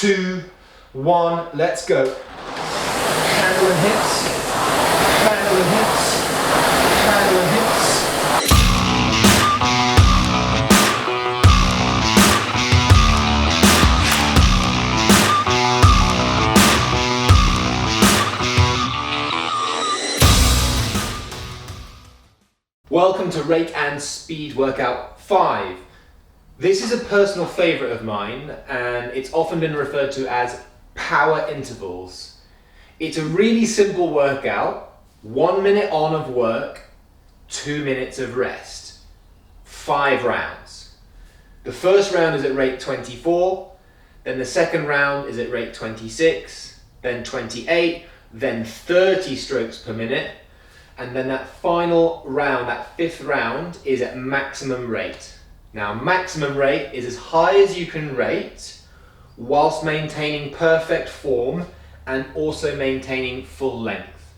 2, 1, let's go. Handle and hips, handle and hips, handle and hips. Welcome to Rate and Speed Workout 5. This is a personal favourite of mine and it's often been referred to as power intervals. It's a really simple workout, 1 minute on of work, 2 minutes of rest, 5 rounds. The first round is at rate 24, then the second round is at rate 26, then 28, then 30 strokes per minute, and then that final round, that 5th round, is at maximum rate. Now, maximum rate is as high as you can rate whilst maintaining perfect form and also maintaining full length.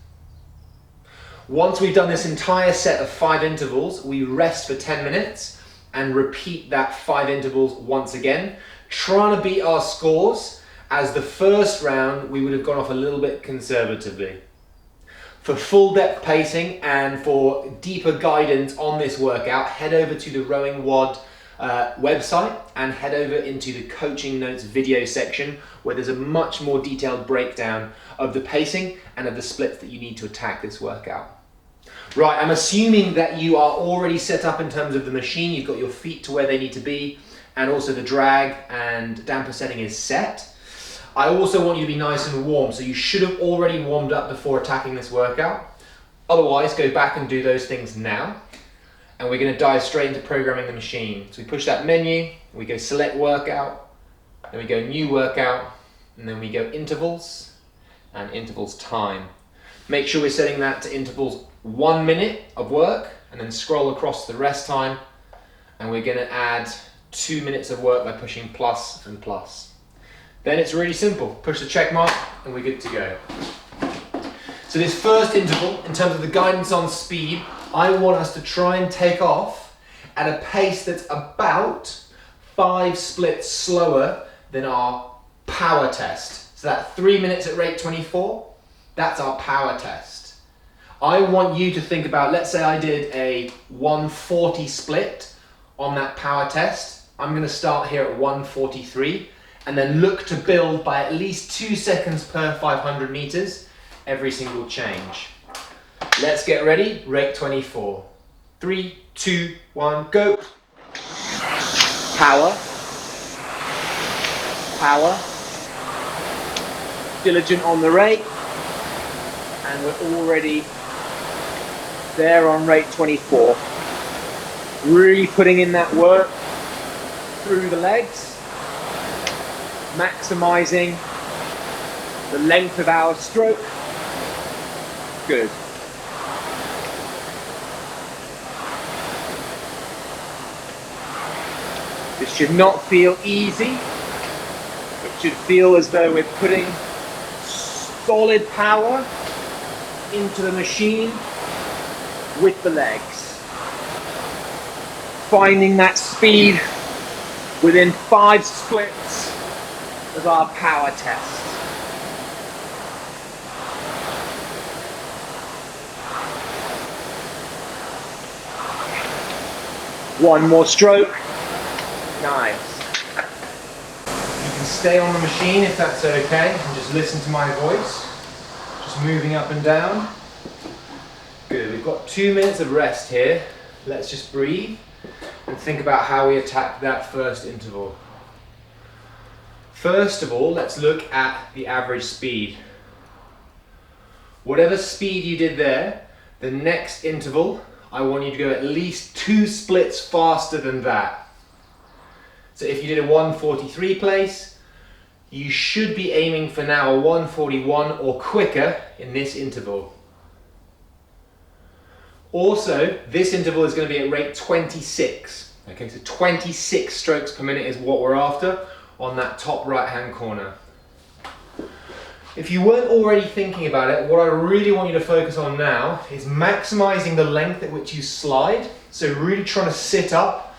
Once we've done this entire set of 5 intervals, we rest for 10 minutes and repeat that 5 intervals once again, trying to beat our scores, as the first round we would have gone off a little bit conservatively. For full depth pacing and for deeper guidance on this workout, head over to the Rowing WOD website and head over into the coaching notes video section, where there's a much more detailed breakdown of the pacing and of the splits that you need to attack this workout. Right, I'm assuming that you are already set up in terms of the machine. You've got your feet to where they need to be, and also the drag and damper setting is set. I also want you to be nice and warm, so you should have already warmed up before attacking this workout. Otherwise, go back and do those things now. And we're going to dive straight into programming the machine. So we push that menu, we go select workout, then we go new workout, and then we go intervals and intervals time. Make sure we're setting that to intervals 1 minute of work, and then scroll across the rest time, and we're going to add 2 minutes of work by pushing plus and plus. Then it's really simple. Push the check mark and we're good to go. So this first interval, in terms of the guidance on speed, I want us to try and take off at a pace that's about 5 splits slower than our power test. So that 3 minutes at rate 24, that's our power test. I want you to think about, let's say I did a 140 split on that power test. I'm going to start here at 143. And then look to build by at least 2 seconds per 500 meters every single change. Let's get ready, rate 24. 3, 2, 1, go. Power. Power. Diligent on the rate. And we're already there on rate 24. Really putting in that work through the legs. Maximizing the length of our stroke. Good. This should not feel easy. It should feel as though we're putting solid power into the machine with the legs. Finding that speed within 5 splits of our power test. One more stroke. Nice. You can stay on the machine if that's okay, and just listen to my voice. Just moving up and down. Good, we've got 2 minutes of rest here. Let's just breathe and think about how we attack that first interval. First of all, let's look at the average speed. Whatever speed you did there, the next interval, I want you to go at least 2 splits faster than that. So if you did a 143 place, you should be aiming for now a 141 or quicker in this interval. Also, this interval is going to be at rate 26. Okay, so 26 strokes per minute is what we're after on that top right hand corner. If you weren't already thinking about it, what I really want you to focus on now is maximizing the length at which you slide. So really trying to sit up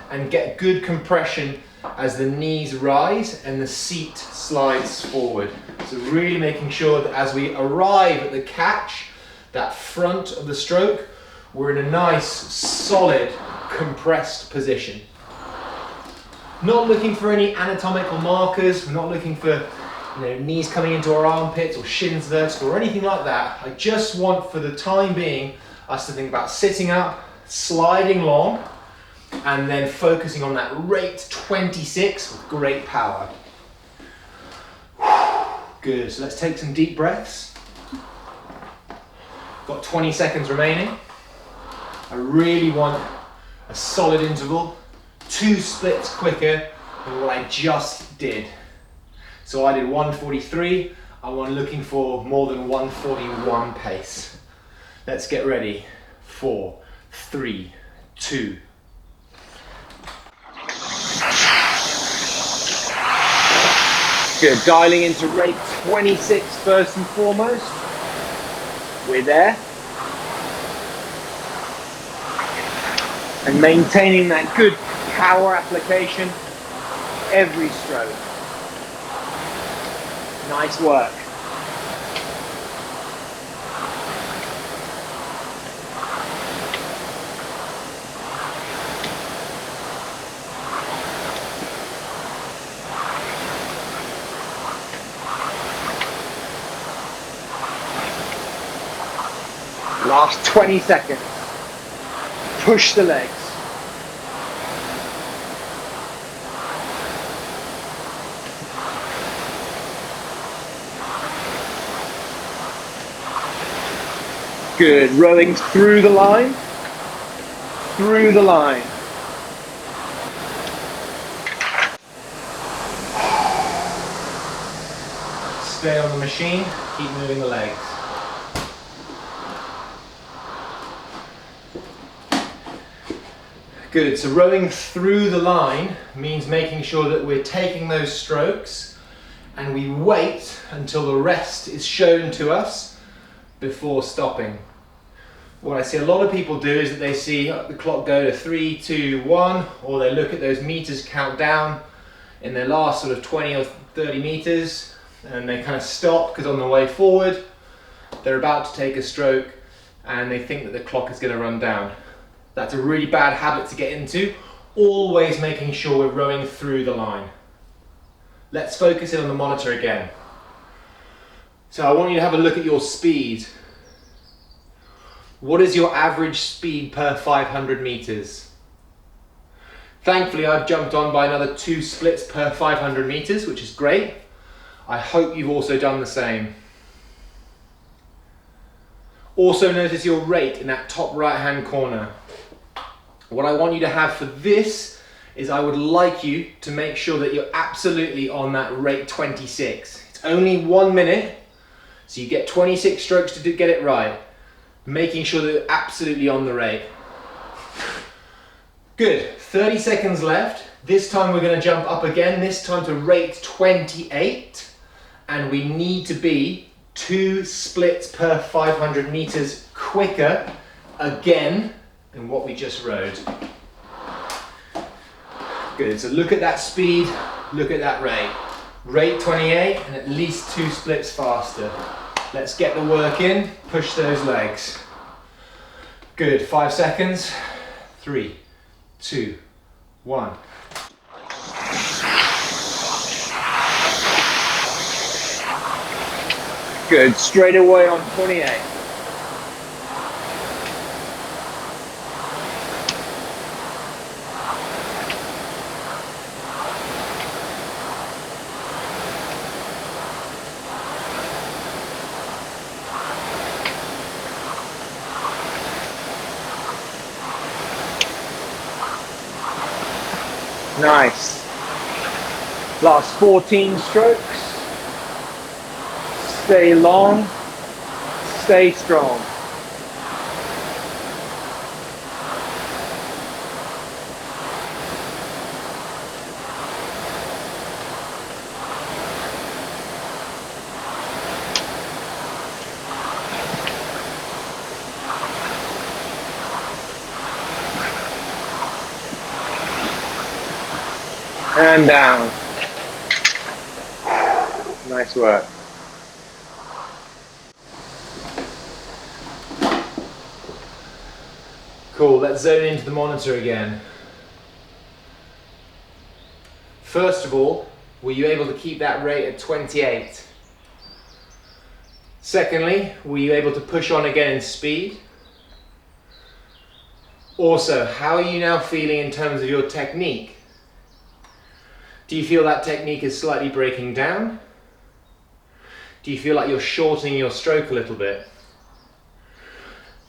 and get good compression as the knees rise and the seat slides forward. So really making sure that as we arrive at the catch, that front of the stroke, we're in a nice, solid, compressed position. Not looking for any anatomical markers. We're not looking for knees coming into our armpits or shins vertical or anything like that. I just want, for the time being, us to think about sitting up, sliding long, and then focusing on that rate 26 with great power. Good, so let's take some deep breaths. Got 20 seconds remaining. I really want a solid interval, 2 splits quicker than what I just did. So I did 143, I'm looking for more than 141 pace. Let's get ready. 4, 3, 2. Good, dialing into rate 26 first and foremost. We're there. And maintaining that good power application every stroke. Nice work. Last 20 seconds. Push the legs. Good, rowing through the line. Through the line. Stay on the machine, keep moving the legs. Good, so rowing through the line means making sure that we're taking those strokes and we wait until the rest is shown to us before stopping. What I see a lot of people do is that they see the clock go to 3, 2, 1, or they look at those meters count down in their last sort of 20 or 30 meters and they kind of stop because on the way forward they're about to take a stroke and they think that the clock is going to run down. That's a really bad habit to get into, always making sure we're rowing through the line. Let's focus in on the monitor again. So I want you to have a look at your speed. What is your average speed per 500 meters? Thankfully, I've jumped on by another 2 splits per 500 meters, which is great. I hope you've also done the same. Also notice your rate in that top right-hand corner. What I want you to have for this is I would like you to make sure that you're absolutely on that rate 26. It's only 1 minute, so you get 26 strokes to get it right. Making sure that you're absolutely on the rate. Good, 30 seconds left. This time we're going to jump up again, this time to rate 28. And we need to be 2 splits per 500 meters quicker again than what we just rode. Good, so look at that speed, look at that rate. Rate 28 and at least 2 splits faster. Let's get the work in, push those legs. Good, 5 seconds. 3, 2, 1. Good, straight away on 28. Nice. Last 14 strokes. Stay long, stay strong. and down. Nice work. Cool, let's zone into the monitor again. First of all, were you able to keep that rate at 28? Secondly, were you able to push on again in speed? Also, how are you now feeling in terms of your technique? Do you feel that technique is slightly breaking down? Do you feel like you're shortening your stroke a little bit?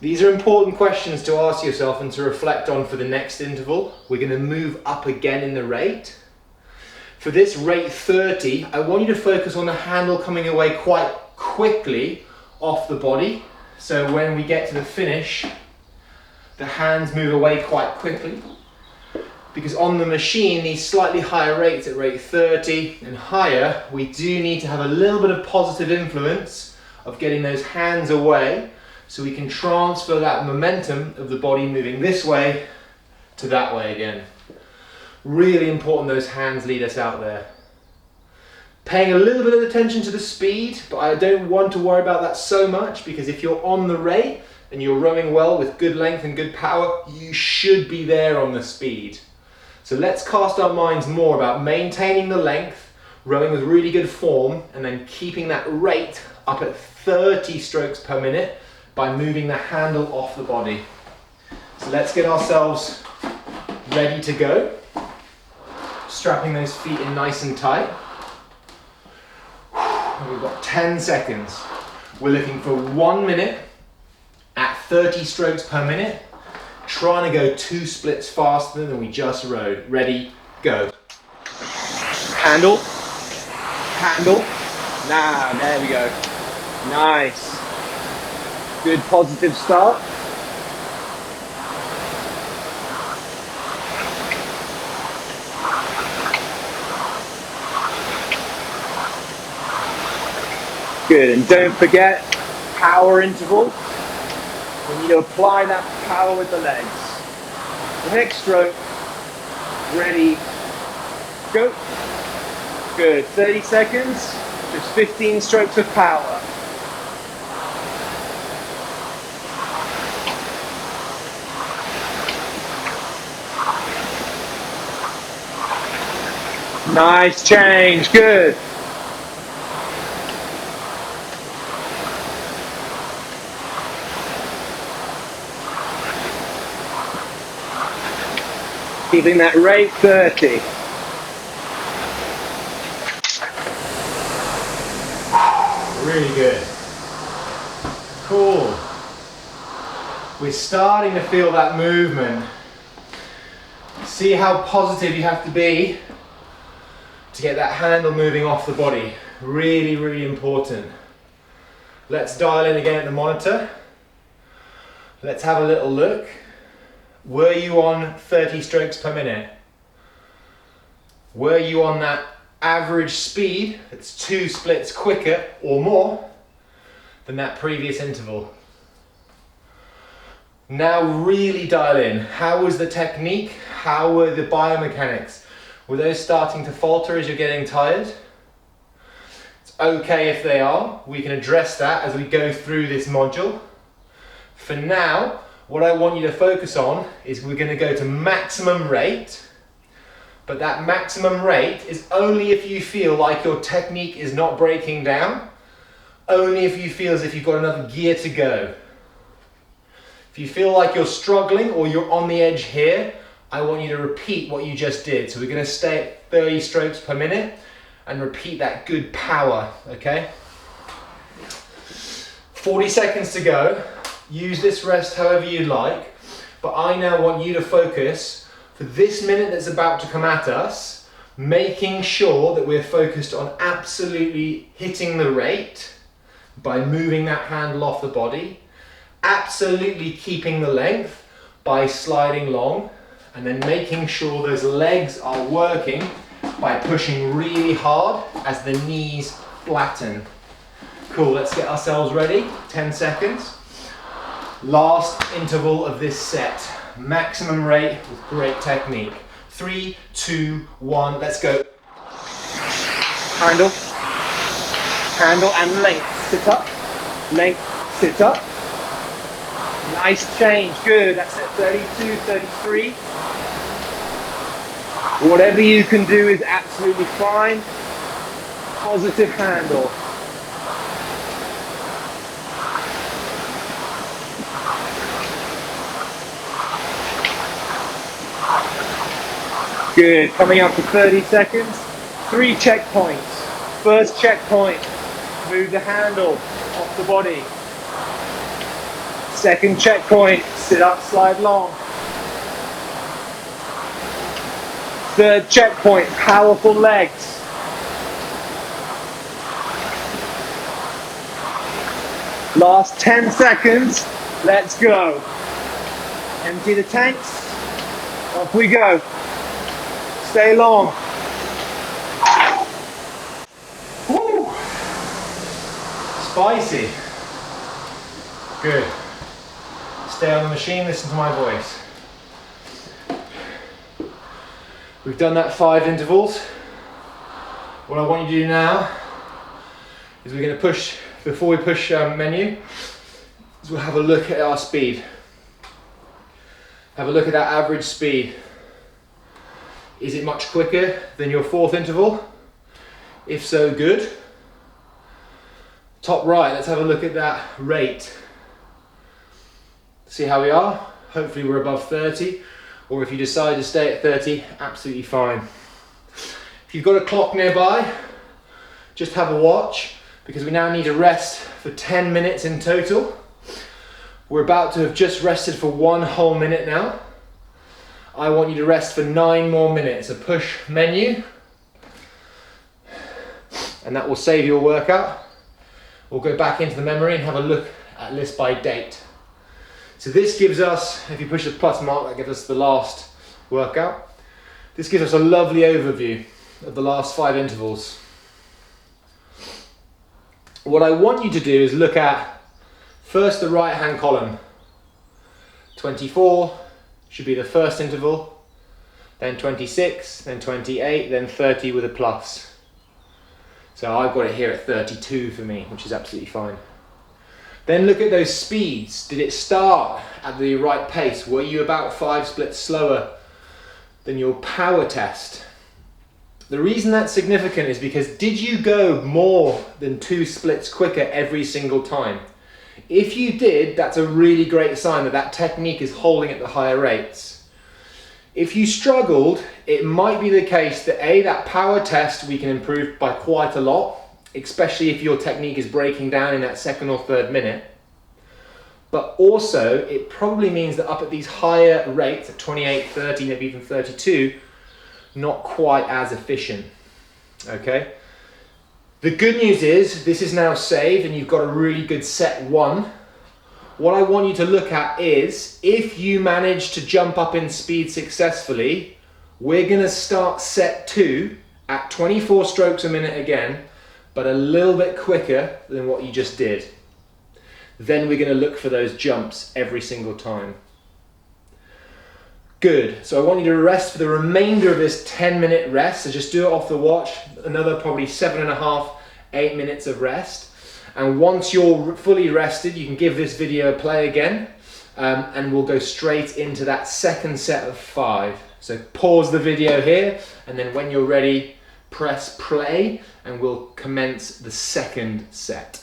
These are important questions to ask yourself and to reflect on for the next interval. We're going to move up again in the rate. For this rate 30, I want you to focus on the handle coming away quite quickly off the body. So when we get to the finish, the hands move away quite quickly. Because on the machine, these slightly higher rates at rate 30 and higher, we do need to have a little bit of positive influence of getting those hands away so we can transfer that momentum of the body moving this way to that way again. Really important those hands lead us out there. Paying a little bit of attention to the speed, but I don't want to worry about that so much because if you're on the rate and you're rowing well with good length and good power, you should be there on the speed. So let's cast our minds more about maintaining the length, rowing with really good form, and then keeping that rate up at 30 strokes per minute by moving the handle off the body. So let's get ourselves ready to go. Strapping those feet in nice and tight. And we've got 10 seconds. We're looking for 1 minute at 30 strokes per minute, trying to go 2 splits faster than we just rode. Ready, go. Handle, handle. Now, there we go. Nice. Good positive start. Good, and don't forget, power interval. We need to apply that power with the legs. The next stroke, ready, go. Good, 30 seconds, just 15 strokes of power. Nice change, good. Keeping that rate 30. Really good. Cool. We're starting to feel that movement. See how positive you have to be to get that handle moving off the body. Really, really important. Let's dial in again at the monitor. Let's have a little look. Were you on 30 strokes per minute? Were you on that average speed that's 2 splits quicker or more than that previous interval? Now really dial in. How was the technique? How were the biomechanics? Were those starting to falter as you're getting tired? It's okay if they are. We can address that as we go through this module. For now, what I want you to focus on is we're going to go to maximum rate, but that maximum rate is only if you feel like your technique is not breaking down, only if you feel as if you've got another gear to go. If you feel like you're struggling or you're on the edge here, I want you to repeat what you just did. So we're going to stay at 30 strokes per minute and repeat that good power, okay? 40 seconds to go. Use this rest however you like, but I now want you to focus for this minute that's about to come at us, making sure that we're focused on absolutely hitting the rate by moving that handle off the body, absolutely keeping the length by sliding long, and then making sure those legs are working by pushing really hard as the knees flatten. Cool, let's get ourselves ready, 10 seconds. Last interval of this set, maximum rate with great technique. 3, 2, 1, let's go. Handle, handle and length, sit up, length, sit up. Nice change, good, that's it, 32, 33. Whatever you can do is absolutely fine. Positive handle. Good, coming up to 30 seconds. 3 checkpoints. First checkpoint, move the handle off the body. Second checkpoint, sit up, slide long. Third checkpoint, powerful legs. Last 10 seconds, let's go. Empty the tanks, off we go. Stay long. Woo. Spicy. Good. Stay on the machine, listen to my voice. We've done that 5 intervals. What I want you to do now is we're going to push, before we push menu, is we'll have a look at our speed. Have a look at that average speed. Is it much quicker than your 4th interval? If so, good. Top right, let's have a look at that rate. See how we are? Hopefully we're above 30, or if you decide to stay at 30, absolutely fine. If you've got a clock nearby, just have a watch, because we now need to rest for 10 minutes in total. We're about to have just rested for 1 whole minute now. I want you to rest for 9 more minutes. So push menu, and that will save your workout. We'll go back into the memory and have a look at list by date. So this gives us, if you push the plus mark, that gives us the last workout. This gives us a lovely overview of the last 5 intervals. What I want you to do is look at first the right hand column. 24 should be the first interval, then 26, then 28, then 30 with a plus. So I've got it here at 32 for me, which is absolutely fine. Then look at those speeds. Did it start at the right pace? Were you about 5 splits slower than your power test? The reason that's significant is because did you go more than 2 splits quicker every single time? If you did, that's a really great sign that that technique is holding at the higher rates. If you struggled, it might be the case that that power test we can improve by quite a lot, especially if your technique is breaking down in that 2nd or 3rd minute. But also, it probably means that up at these higher rates, at 28, 30, maybe even 32, not quite as efficient, okay? The good news is, this is now saved and you've got a really good set 1. What I want you to look at is, if you manage to jump up in speed successfully, we're gonna start set 2 at 24 strokes a minute again, but a little bit quicker than what you just did. Then we're gonna look for those jumps every single time. Good, so I want you to rest for the remainder of this 10-minute rest, so just do it off the watch, another probably 7.5, 8 minutes of rest. And once you're fully rested, you can give this video a play again, and we'll go straight into that 2nd set of 5. So pause the video here, and then when you're ready, press play, and we'll commence the 2nd set.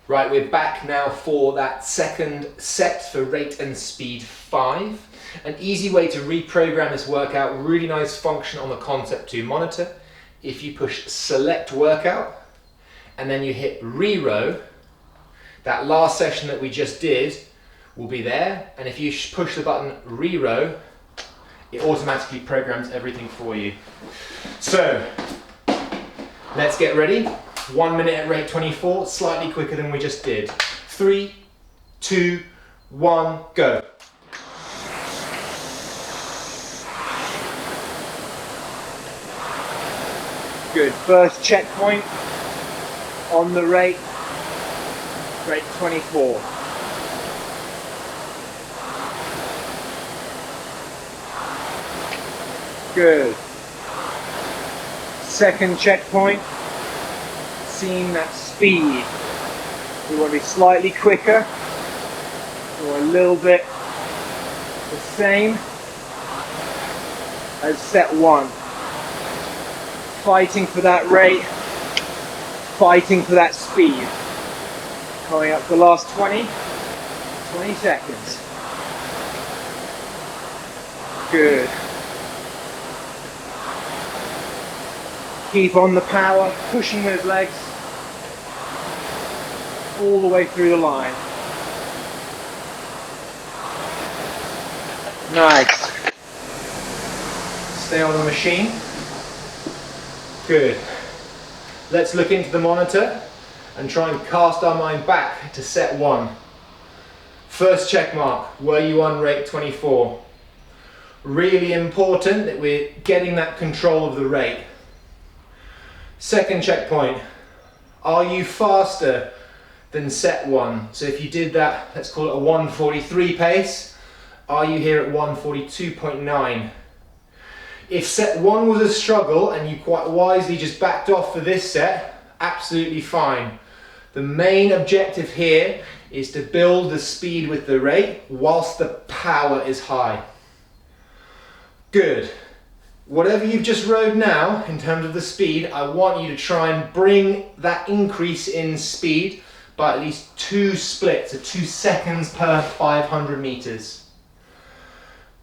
Right, we're back now for that 2nd set for rate and speed 5. An easy way to reprogram this workout, really nice function on the Concept 2 monitor. If you push select workout and then you hit re-row, that last session that we just did will be there. And if you push the button re-row, it automatically programs everything for you. So let's get ready. 1 minute at rate 24, slightly quicker than we just did. 3, 2, 1, go. First checkpoint on the rate 24. Good. Second checkpoint, seeing that speed. We want to be slightly quicker or a little bit the same as set one. Fighting for that rate, fighting for that speed. Coming up the last 20 seconds. Good. Keep on the power, pushing those legs all the way through the line. Nice. Stay on the machine. Good. Let's look into the monitor and try and cast our mind back to set one. First check mark, were you on rate 24? Really important that we're getting that control of the rate. Second checkpoint, are you faster than set one? So if you did that, let's call it a 1:43 pace, are you here at 1:42.9? If set one was a struggle and you quite wisely just backed off for this set, absolutely fine. The main objective here is to build the speed with the rate whilst the power is high. Good. Whatever you've just rode now, in terms of the speed, I want you to try and bring that increase in speed by at least 2 splits, so 2 seconds per 500 meters.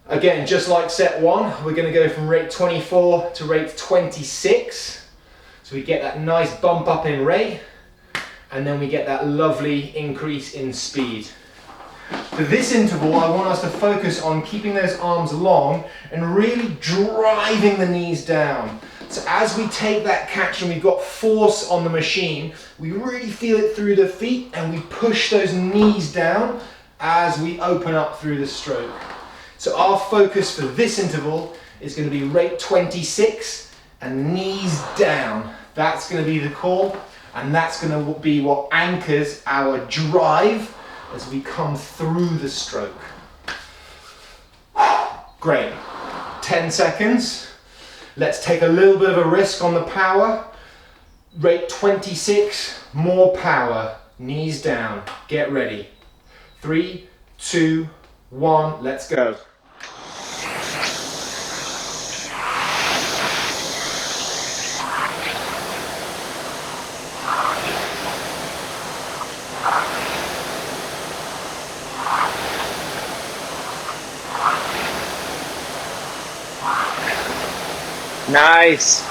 Again, just like set one, we're going to go from rate 24 to rate 26. So we get that nice bump up in rate, and then we get that lovely increase in speed. For this interval, I want us to focus on keeping those arms long and really driving the knees down. So as we take that catch and we've got force on the machine, we really feel it through the feet and we push those knees down as we open up through the stroke. So our focus for this interval is going to be rate 26 and knees down. That's going to be the call, and that's going to be what anchors our drive as we come through the stroke. Great. 10 seconds. Let's take a little bit of a risk on the power. Rate 26, more power. Knees down. Get ready. 3, 2, 1, let's go. Nice.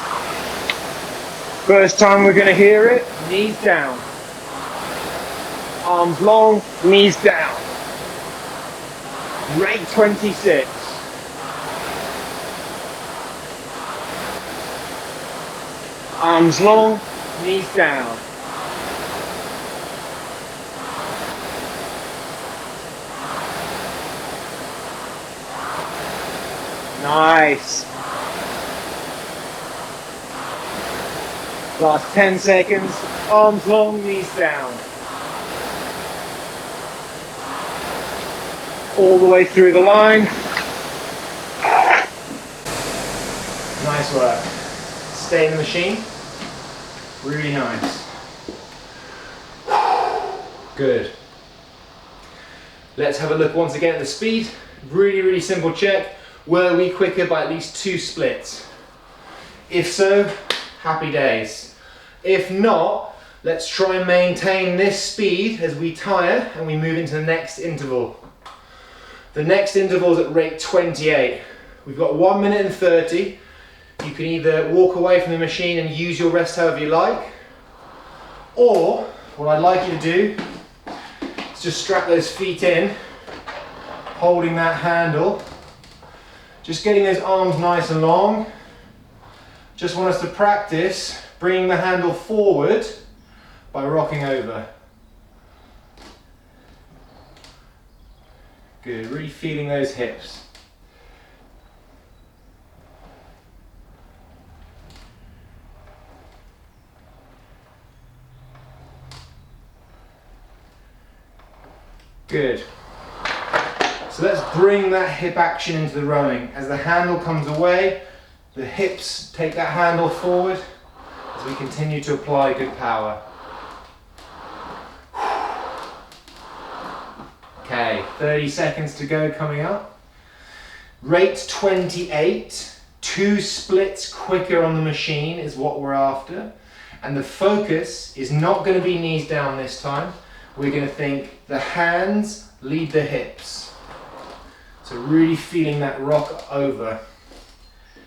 First time we're going to hear it, knees down. Arms long, knees down. Rate 26. Arms long, knees down. Nice. Last 10 seconds, arms long, knees down. All the way through the line. Nice work. Stay in the machine. Really nice. Good. Let's have a look once again at the speed. Really, really simple check. Were we quicker by at least 2 splits? If so, happy days. If not, let's try and maintain this speed as we tire and we move into the next interval. The next interval is at rate 28. We've got 1 minute and 30. You can either walk away from the machine and use your rest however you like, or what I'd like you to do is just strap those feet in, holding that handle, just getting those arms nice and long. Just want us to practice bringing the handle forward by rocking over. Good, really feeling those hips. Good. So let's bring that hip action into the rowing. As the handle comes away, the hips take that handle forward as we continue to apply good power. Okay, 30 seconds to go coming up. Rate 28, 2 splits quicker on the machine is what we're after. And the focus is not going to be knees down this time. We're going to think the hands lead the hips. So really feeling that rock over.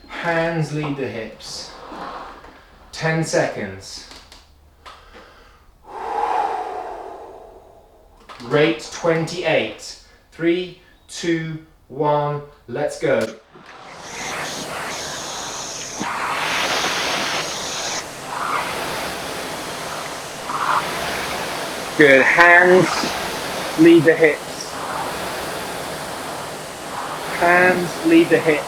Hands lead the hips. 10 seconds. Rate 28. 3, 2, 1, let's go. Good, hands lead the hips. Hands lead the hips.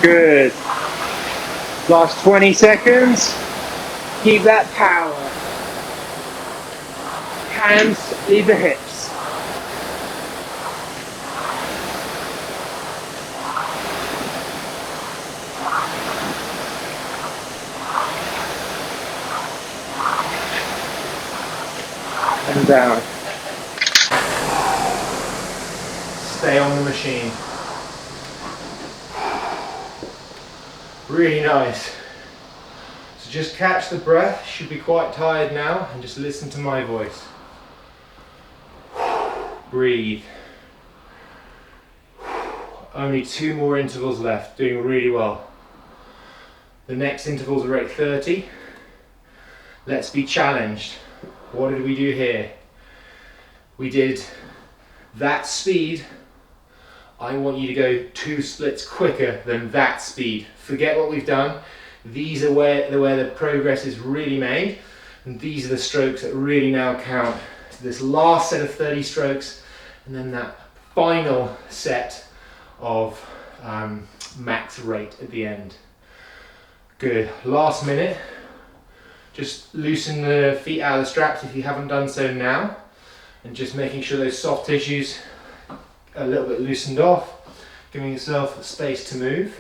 Good. Last 20 seconds. Keep that power. Hands lead the hips. And down. Stay on the machine. Really nice. So just catch the breath, should be quite tired now, and just listen to my voice. Breathe. Only 2 more intervals left, doing really well. The next intervals are rate 30. Let's be challenged. What did we do here? We did that speed. I want you to go 2 splits quicker than that speed. Forget what we've done. These are where the progress is really made, and these are the strokes that really now count. So this last set of 30 strokes, and then that final set of max rate at the end. Good. Last minute. Just loosen the feet out of the straps if you haven't done so now, and just making sure those soft tissues a little bit loosened off, giving yourself space to move.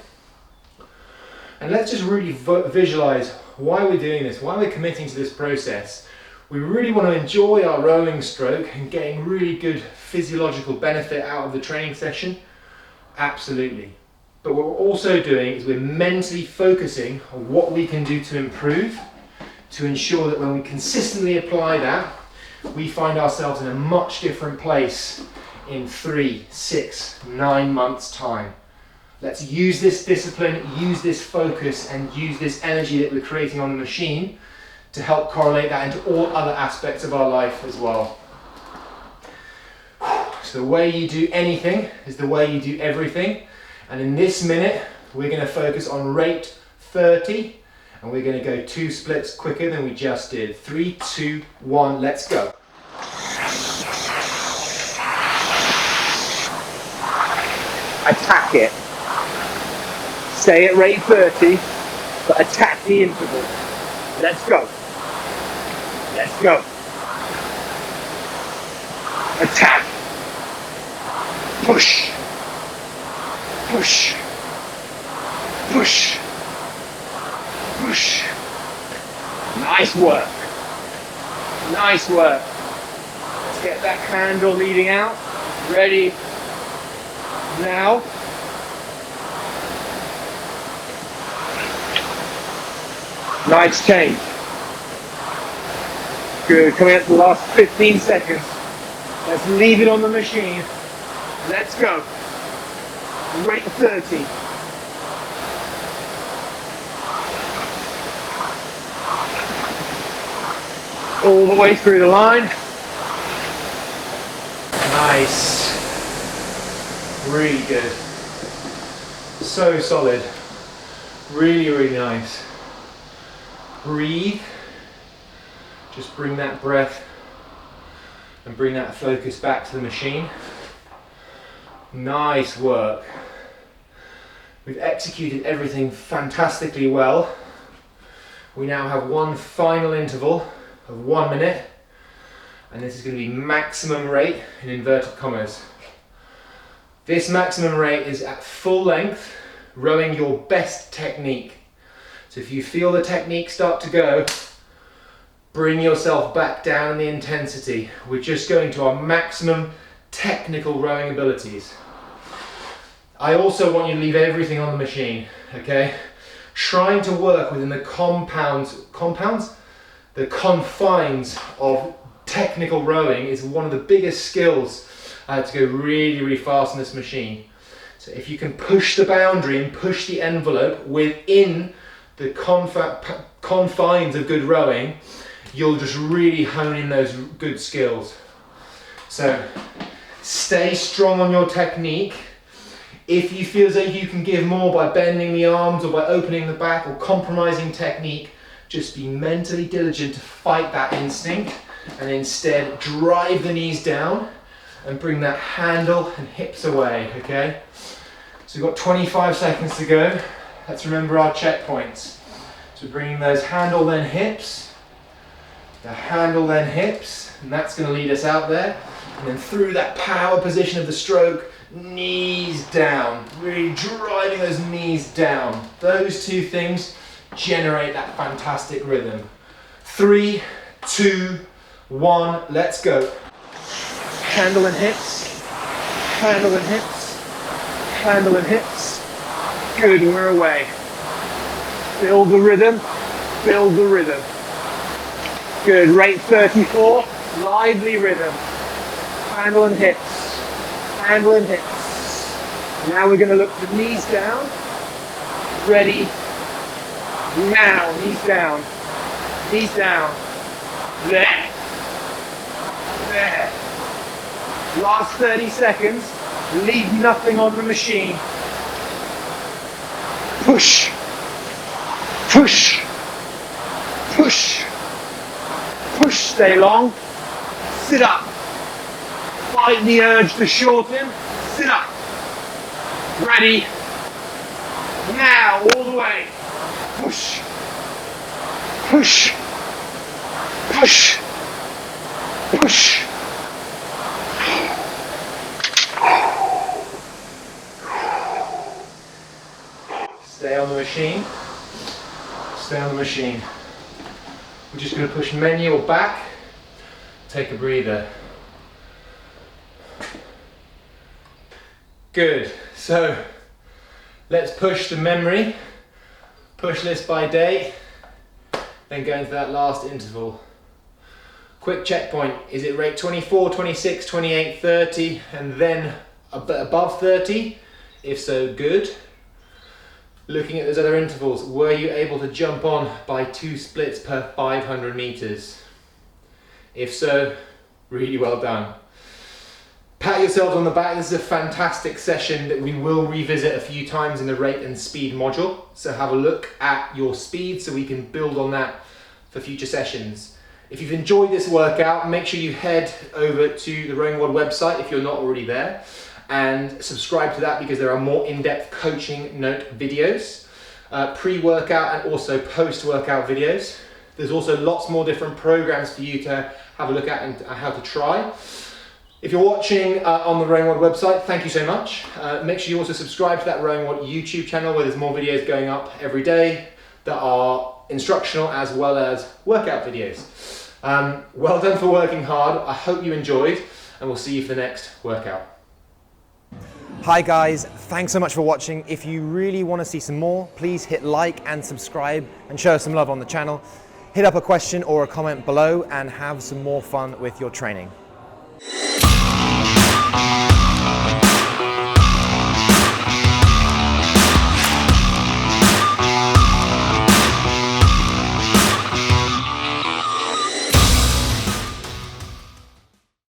And let's just really visualize why we're doing this, why we're committing to this process. We really want to enjoy our rowing stroke and getting really good physiological benefit out of the training session. Absolutely. But what we're also doing is we're mentally focusing on what we can do to improve, to ensure that when we consistently apply that, we find ourselves in a much different place in 3, 6, 9 months' time. Let's use this discipline, use this focus, and use this energy that we're creating on the machine to help correlate that into all other aspects of our life as well. So the way you do anything is the way you do everything. And in this minute, we're going to focus on rate 30, and we're going to go 2 splits quicker than we just did. 3, 2, 1, let's go. Attack it. Stay at rate 30, but attack the interval. Let's go. Let's go. Attack. Push. Push. Push. Push. Nice work. Nice work. Let's get that handle leading out. Ready? Now. Nice change. Good. Coming up to the last 15 seconds. Let's leave it on the machine. Let's go. Rate 30. All the way through the line. Nice. Really good. So solid. Really, really nice. Breathe. Just bring that breath and bring that focus back to the machine. Nice work. We've executed everything fantastically well. We now have one final interval of 1 minute, and this is going to be maximum rate in inverted commas. This maximum rate is at full length, rowing your best technique. So if you feel the technique start to go, bring yourself back down in the intensity. We're just going to our maximum technical rowing abilities. I also want you to leave everything on the machine, okay? Trying to work within the the confines of technical rowing is one of the biggest skills to go really, really fast in this machine. So if you can push the boundary and push the envelope within the confines of good rowing, you'll just really hone in those good skills. So stay strong on your technique. If you feel as though you can give more by bending the arms or by opening the back or compromising technique, just be mentally diligent to fight that instinct and instead drive the knees down and bring that handle and hips away, okay? So we've got 25 seconds to go. Let's remember our checkpoints. So bringing those handle then hips, the handle then hips, and that's going to lead us out there. And then through that power position of the stroke, knees down, really driving those knees down. Those two things generate that fantastic rhythm. 3, 2, 1, let's go. Handle and hips, handle and hips, handle and hips. Good, we're away. Build the rhythm, build the rhythm. Good, rate 34, lively rhythm. Handle and hips, handle and hips. Now we're going to look the knees down. Ready. Now, knees down. Knees down. There. There. Last 30 seconds. Leave nothing on the machine. Push. Push. Push. Push. Stay long. Sit up. Fight the urge to shorten. Sit up. Ready. Now, all the way. Push. Push. Push. Push. Stay on the machine. Stay on the machine. We're just going to push manual back. Take a breather. Good. So let's push the memory. Push this by day. Then go into that last interval. Quick checkpoint. Is it rate 24, 26, 28, 30 and then above 30? If so, good. Looking at those other intervals, were you able to jump on by 2 splits per 500 meters? If so, really well done. Pat yourselves on the back. This is a fantastic session that we will revisit a few times in the rate and speed module. So have a look at your speed so we can build on that for future sessions. If you've enjoyed this workout, make sure you head over to the Rowing World website if you're not already there and subscribe to that because there are more in-depth coaching note videos, pre-workout and also post-workout videos. There's also lots more different programs for you to have a look at and how to try. If you're watching on the Rowing World website, thank you so much. Make sure you also subscribe to that Rowing World YouTube channel where there's more videos going up every day that are instructional as well as workout videos. Well done for working hard. I hope you enjoyed and we'll see you for the next workout. Hi guys, thanks so much for watching. If you really want to see some more, please hit like and subscribe and show us some love on the channel. Hit up a question or a comment below and have some more fun with your training.